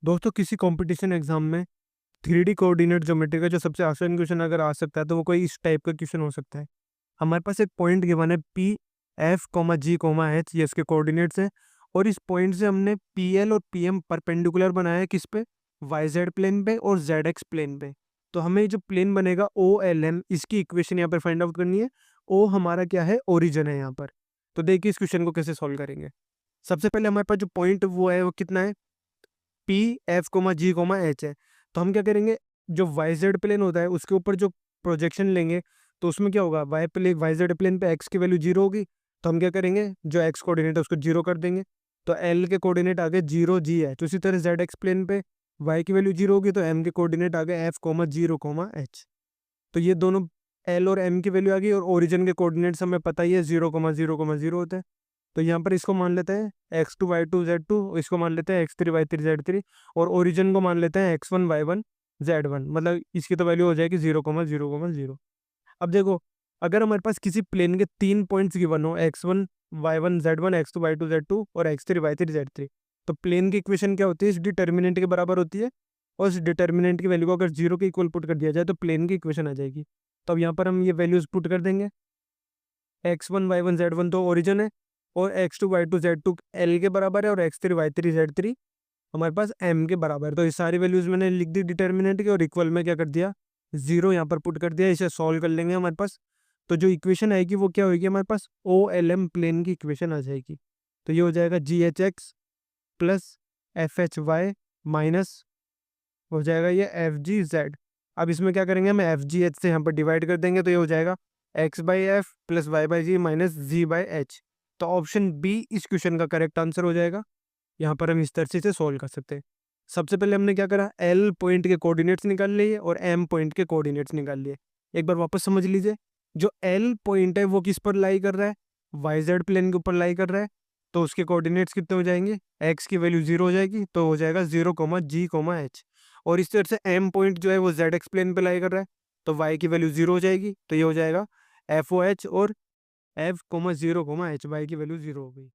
दोस्तों किसी competition exam में 3D कोऑर्डिनेट ज्योमेट्री का जो सबसे आसान क्वेश्चन अगर आ सकता है तो वो कोई इस टाइप का क्वेश्चन हो सकता है। हमारे पास एक पॉइंट गिवन है पी एफ कोमा जी कोमा एच, ये इसके कोऑर्डिनेट्स हैं। और इस पॉइंट से हमने पी एल और पी एम परपेंडिकुलर बनाया है किस पे, वाई जेड प्लेन पे और जेड एक्स प्लेन पे। तो हमें जो प्लेन बनेगा ओ एल एम, इसकी इक्वेशन यहाँ पर फाइंड आउट करनी है। ओ हमारा क्या है, ओरिजिन है यहाँ पर। तो देखिए इस क्वेश्चन को कैसे सॉल्व करेंगे। सबसे पहले हमारे पास जो पॉइंट वो है वो कितना है, पी एफ कोमा जी कोमा एच है। तो हम क्या करेंगे, जो वाई जेड प्लेन होता है उसके ऊपर जो प्रोजेक्शन लेंगे, तो उसमें क्या होगा, वाई जेड प्लेन पे एक्स की वैल्यू जीरो होगी। तो हम क्या करेंगे, जो एक्स कोऑर्डिनेट है उसको जीरो कर देंगे। तो एल के कोऑर्डिनेट आ गए जीरो जी है। तो इसी तरह जेड एक्स प्लेन पे वाई की वैल्यू जीरो होगी, तो एम के कोऑर्डिनेट आ गए F comma zero comma H. तो ये दोनों एल और एम की वैल्यू आ गई। और ओरिजिन के कोऑर्डिनेट्स हमें पता ही है, जीरो कोमा जीरो होता है। तो यहाँ पर इसको मान लेते हैं x two y two z two, इसको मान लेते हैं x three y three z three, और ओरिजिन को मान लेते हैं x one y one z one. मतलब इसकी तो वैल्यू हो जाएगी zero comma zero comma zero. अब देखो, अगर हमारे पास किसी प्लेन के 3 पॉइंट्स गिवन हो, x one y one z one, x two y two z two और x three y three z three, तो प्लेन की इक्वेशन क्या होती है, इस डिटर्मिनेंट के बराबर होती है। और इस डिटर्मिनेंट की वैल्यू को अगर जीरो के इक्वल पुट कर दिया जाए तो प्लेन की इक्वेशन आ जाएगी। तो अब यहाँ पर हम ये वैल्यूज पुट कर देंगे। X one y one z one तो ओरिजिन है, और x two y two z two L के बराबर है, और x three y three z three हमारे पास एम के बराबर है। तो ये सारी वैल्यूज मैंने लिख दी डिटर्मिनेंट की, और इक्वल में क्या कर दिया, जीरो यहाँ पर पुट कर दिया। इसे सॉल्व कर लेंगे हमारे पास। तो जो इक्वेशन आएगी वो क्या होगी, हमारे पास ओ एल एम प्लेन की इक्वेशन आ जाएगी। तो ये हो जाएगा G H x plus F H y minus हो जाएगा ये एफ जी जेड। अब इसमें क्या करेंगे, हम एफ जी एच से यहाँ पर डिवाइड कर देंगे, तो ये हो जाएगा x by F plus y by G minus G by H. तो ऑप्शन बी इस क्वेश्चन का करेक्ट आंसर हो जाएगा। यहाँ पर हम इस तरह से इसे सोल्व कर सकते हैं। सबसे पहले हमने क्या करा, एल पॉइंट के कोऑर्डिनेट्स निकाल लिए और एम पॉइंट के कोऑर्डिनेट्स निकाल लिए। एक बार वापस समझ लीजिए, जो एल पॉइंट है वो किस पर लाई कर रहा है, वाई जेड प्लेन के ऊपर लाई कर रहा है। तो उसके कोऑर्डिनेट्स कितने हो जाएंगे, एक्स की वैल्यू जीरो हो जाएगी, तो हो जाएगा जीरो कोमा जी कोमा एच। और इस तरह से एम पॉइंट जो है वो जेड एक्स प्लेन पे लाई कर रहा है, तो वाई की वैल्यू जीरो हो जाएगी, तो ये हो जाएगा एफ ओ एच, और F comma zero comma H, y की वैल्यू जीरो हो गई।